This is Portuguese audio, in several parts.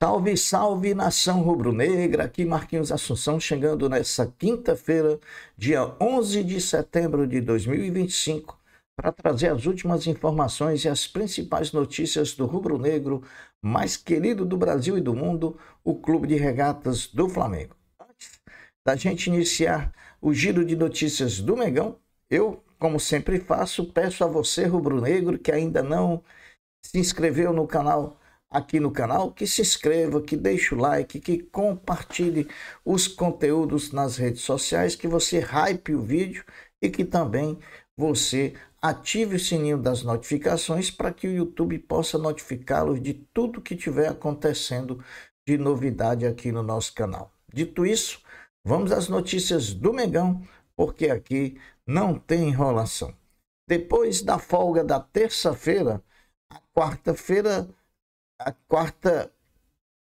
Salve, salve, nação rubro-negra, aqui Marquinhos Assunção, chegando nessa quinta-feira, dia 11 de setembro de 2025, para trazer as últimas informações e as principais notícias do rubro-negro mais querido do Brasil e do mundo, o Clube de Regatas do Flamengo. Antes da gente iniciar o giro de notícias do Mengão, eu, como sempre faço, peço a você, rubro-negro, que ainda não se inscreveu no canal, aqui no canal, que se inscreva, que deixe o like, que compartilhe os conteúdos nas redes sociais, que você hype o vídeo e que também você ative o sininho das notificações para que o YouTube possa notificá-los de tudo que estiver acontecendo de novidade aqui no nosso canal. Dito isso, vamos às notícias do Mengão, porque aqui não tem enrolação. Depois da folga da terça-feira, a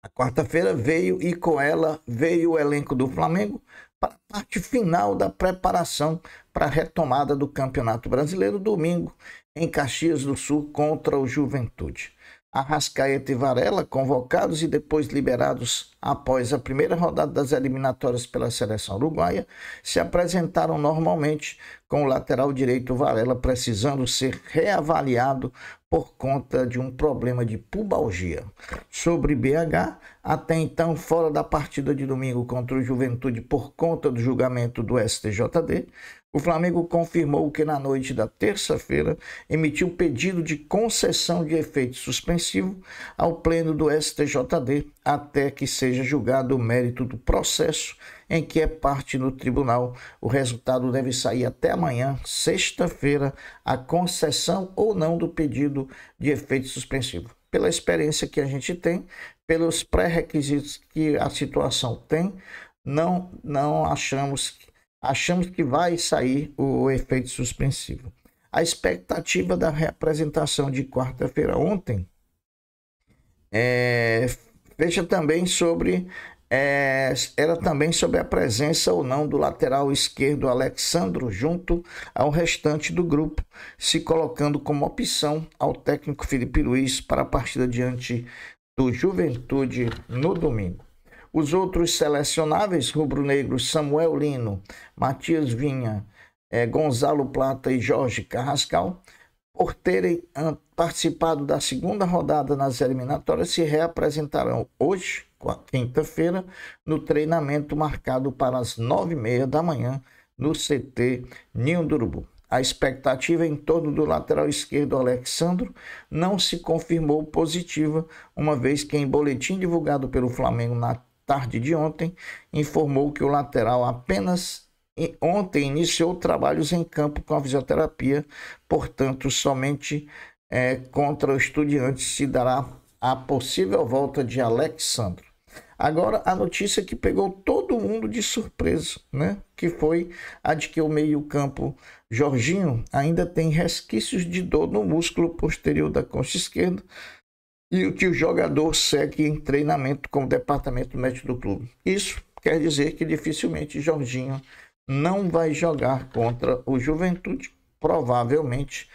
quarta-feira veio e com ela veio o elenco do Flamengo para a parte final da preparação para a retomada do Campeonato Brasileiro domingo em Caxias do Sul contra o Juventude. Arrascaeta e Varela, convocados e depois liberados após a primeira rodada das eliminatórias pela seleção uruguaia, se apresentaram normalmente, com o lateral direito Varela precisando ser reavaliado por conta de um problema de pubalgia. Sobre BH, até então fora da partida de domingo contra o Juventude por conta do julgamento do STJD, o Flamengo confirmou que na noite da terça-feira emitiu pedido de concessão de efeito suspensivo ao pleno do STJD até que seja julgado o mérito do processo em que é parte no tribunal. O resultado deve sair até amanhã, sexta-feira, a concessão ou não do pedido de efeito suspensivo. Pela experiência que a gente tem, pelos pré-requisitos que a situação tem, não achamos que vai sair o efeito suspensivo. A expectativa da reapresentação de quarta-feira ontem era também sobre a presença ou não do lateral esquerdo Alexandro junto ao restante do grupo, se colocando como opção ao técnico Felipe Luiz para a partida diante do Juventude no domingo. Os outros selecionáveis rubro-negros Samuel Lino, Matias Vinha, Gonzalo Plata e Jorge Carrascal, por terem participado da segunda rodada nas eliminatórias, se reapresentarão hoje, quinta-feira, no treinamento marcado para as 9h30 da manhã no CT Ninho do Urubu. A expectativa em torno do lateral esquerdo Alexandro não se confirmou positiva, uma vez que em boletim divulgado pelo Flamengo na tarde de ontem, informou que o lateral apenas ontem iniciou trabalhos em campo com a fisioterapia, portanto, somente contra o Estudiantes se dará a possível volta de Alexandro. Agora, a notícia que pegou todo mundo de surpresa, né? Que foi a de que o meio-campo Jorginho ainda tem resquícios de dor no músculo posterior da coxa esquerda, e que o jogador segue em treinamento com o departamento médico do clube. Isso quer dizer que dificilmente Jorginho não vai jogar contra o Juventude. Provavelmente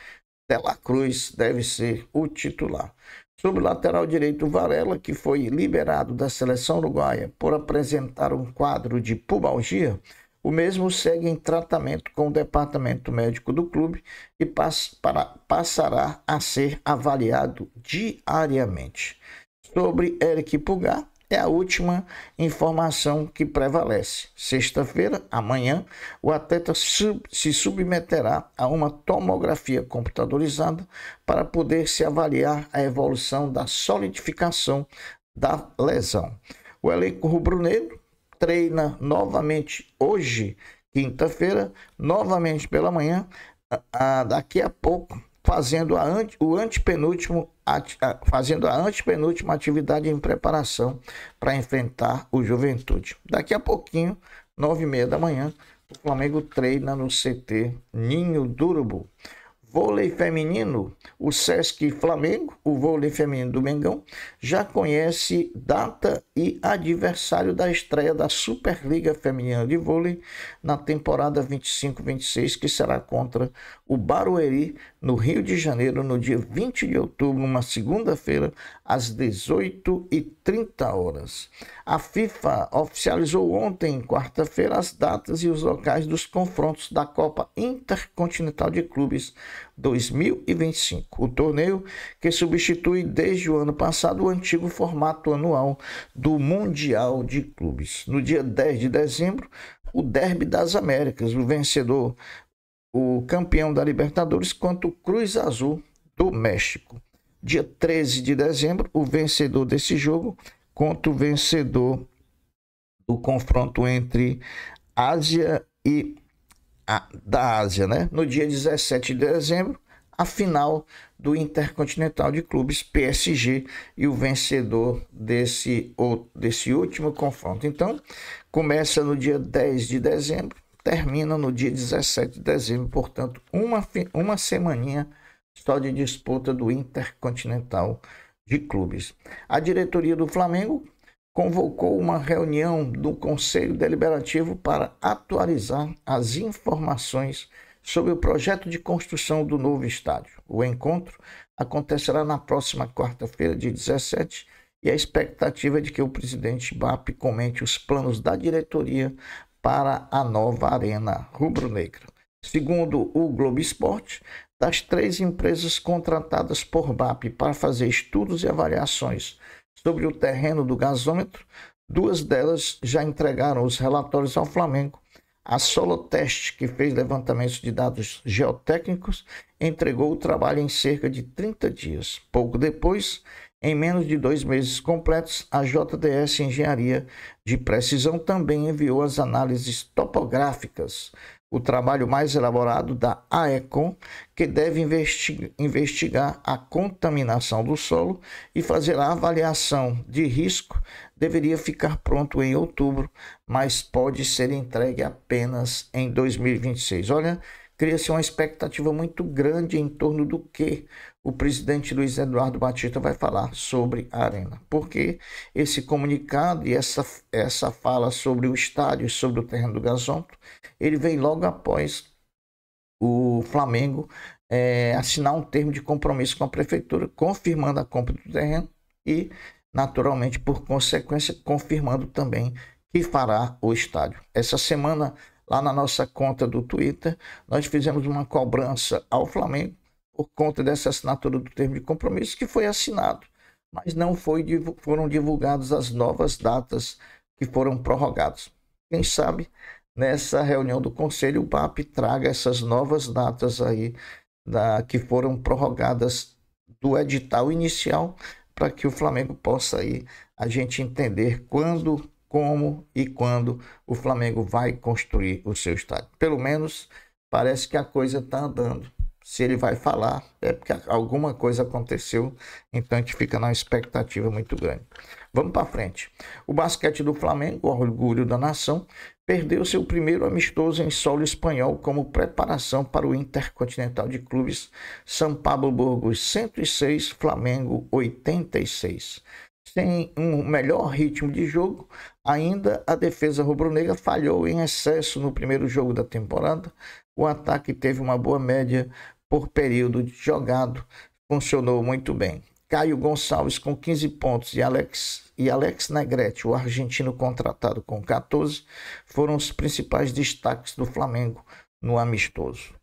De La Cruz deve ser o titular. Sobre o lateral direito Varela, que foi liberado da seleção uruguaia por apresentar um quadro de pubalgia, o mesmo segue em tratamento com o departamento médico do clube e passará a ser avaliado diariamente. Sobre Eric Pulgar, é a última informação que prevalece. Sexta-feira, amanhã, o atleta se submeterá a uma tomografia computadorizada para poder se avaliar a evolução da solidificação da lesão. O elenco rubro-negro treina novamente hoje, quinta-feira, novamente pela manhã, daqui a pouco, fazendo a antepenúltima atividade em preparação para enfrentar o Juventude. Daqui a pouquinho, 9h30 da manhã, o Flamengo treina no CT Ninho do Urubu. Vôlei feminino, o Sesc Flamengo, o vôlei feminino do Mengão, já conhece data e adversário da estreia da Superliga Feminina de Vôlei na temporada 25-26, que será contra o Barueri no Rio de Janeiro, no dia 20 de outubro, uma segunda-feira, às 18h30. A FIFA oficializou ontem, quarta-feira, as datas e os locais dos confrontos da Copa Intercontinental de Clubes 2025. O torneio que substitui desde o ano passado o antigo formato anual do Mundial de Clubes. No dia 10 de dezembro, o Derby das Américas, o vencedor, o campeão da Libertadores, contra o Cruz Azul do México. Dia 13 de dezembro, o vencedor desse jogo contra o vencedor do confronto entre Ásia e da Ásia, né? No dia 17 de dezembro, a final do Intercontinental de Clubes, PSG, e o vencedor desse último confronto. Então, começa no dia 10 de dezembro, termina no dia 17 de dezembro, portanto, uma semaninha só de disputa do Intercontinental de Clubes. A diretoria do Flamengo convocou uma reunião do Conselho Deliberativo para atualizar as informações sobre o projeto de construção do novo estádio. O encontro acontecerá na próxima quarta-feira, dia 17, e a expectativa é de que o presidente BAP comente os planos da diretoria para a nova arena rubro-negra. Segundo o Globo Esporte, das 3 empresas contratadas por BAP para fazer estudos e avaliações sobre o terreno do gasômetro, 2 delas já entregaram os relatórios ao Flamengo. A Soloteste, que fez levantamentos de dados geotécnicos, entregou o trabalho em cerca de 30 dias. Pouco depois, em menos de 2 meses completos, a JDS Engenharia de Precisão também enviou as análises topográficas, o trabalho mais elaborado da AECOM, que deve investigar a contaminação do solo e fazer a avaliação de risco. Deveria ficar pronto em outubro, mas pode ser entregue apenas em 2026. Olha, cria-se uma expectativa muito grande em torno do que o presidente Luiz Eduardo Batista vai falar sobre a arena, porque esse comunicado e essa fala sobre o estádio e sobre o terreno do gasômetro, ele vem logo após o Flamengo assinar um termo de compromisso com a prefeitura, confirmando a compra do terreno e, naturalmente, por consequência, confirmando também que fará o estádio. Essa semana, lá na nossa conta do Twitter, nós fizemos uma cobrança ao Flamengo por conta dessa assinatura do termo de compromisso que foi assinado, mas não foram divulgadas as novas datas que foram prorrogadas. Quem sabe, nessa reunião do Conselho, o BAP traga essas novas datas aí que foram prorrogadas do edital inicial, para que o Flamengo possa aí a gente entender quando, como e quando o Flamengo vai construir o seu estádio. Pelo menos parece que a coisa está andando. Se ele vai falar, é porque alguma coisa aconteceu, então a gente fica na expectativa muito grande. Vamos para frente. O basquete do Flamengo, o orgulho da nação, perdeu seu primeiro amistoso em solo espanhol como preparação para o Intercontinental de Clubes. São Pablo Burgos 106, Flamengo 86. Sem um melhor ritmo de jogo, ainda a defesa rubro-negra falhou em excesso no primeiro jogo da temporada. O ataque teve uma boa média por período de jogado, funcionou muito bem. Caio Gonçalves com 15 pontos e Alex Negrete, o argentino contratado com 14, foram os principais destaques do Flamengo no amistoso.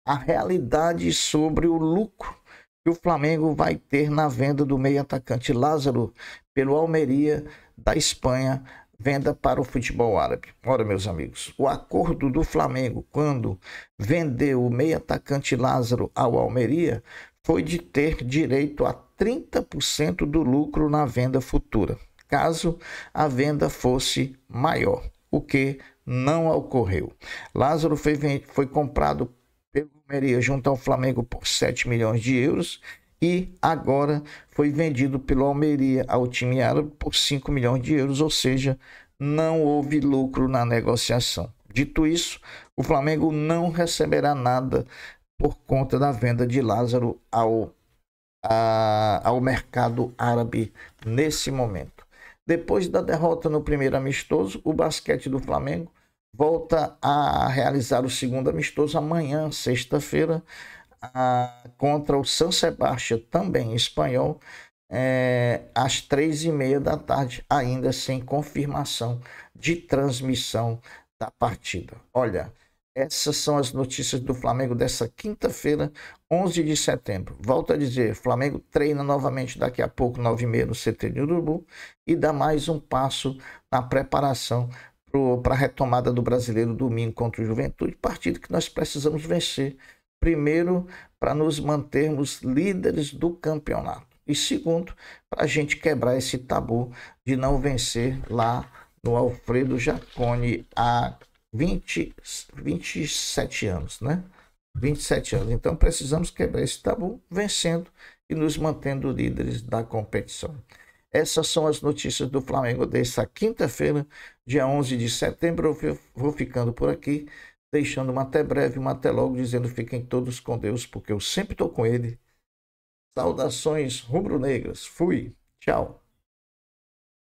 A realidade sobre o lucro que o Flamengo vai ter na venda do meio-atacante Lázaro pelo Almeria da Espanha, venda para o futebol árabe. Ora, meus amigos, o acordo do Flamengo quando vendeu o meio-atacante Lázaro ao Almeria foi de ter direito a 30% do lucro na venda futura, caso a venda fosse maior, o que não ocorreu. Lázaro foi comprado pelo Almeria junto ao Flamengo por 7 milhões de euros e agora foi vendido pelo Almeria ao time árabe por 5 milhões de euros, ou seja, não houve lucro na negociação. Dito isso, o Flamengo não receberá nada por conta da venda de Lázaro ao mercado árabe nesse momento. Depois da derrota no primeiro amistoso, o basquete do Flamengo volta a realizar o segundo amistoso amanhã, sexta-feira, contra o San Sebastián, também espanhol, às 3h30 da tarde, ainda sem confirmação de transmissão da partida. Olha, essas são as notícias do Flamengo dessa quinta-feira, 11 de setembro. Volto a dizer, Flamengo treina novamente daqui a pouco, 9h30, no CT de Urubu, e dá mais um passo na preparação para a retomada do Brasileiro domingo contra o Juventude, partida que nós precisamos vencer. Primeiro, para nos mantermos líderes do campeonato. E segundo, para a gente quebrar esse tabu de não vencer lá no Alfredo Jaconi há 27 anos, né? 27 anos. Então precisamos quebrar esse tabu vencendo e nos mantendo líderes da competição. Essas são as notícias do Flamengo desta quinta-feira, dia 11 de setembro. Eu vou ficando por aqui, deixando uma até breve, uma até logo, dizendo fiquem todos com Deus, porque eu sempre estou com ele. Saudações rubro-negras. Fui. Tchau.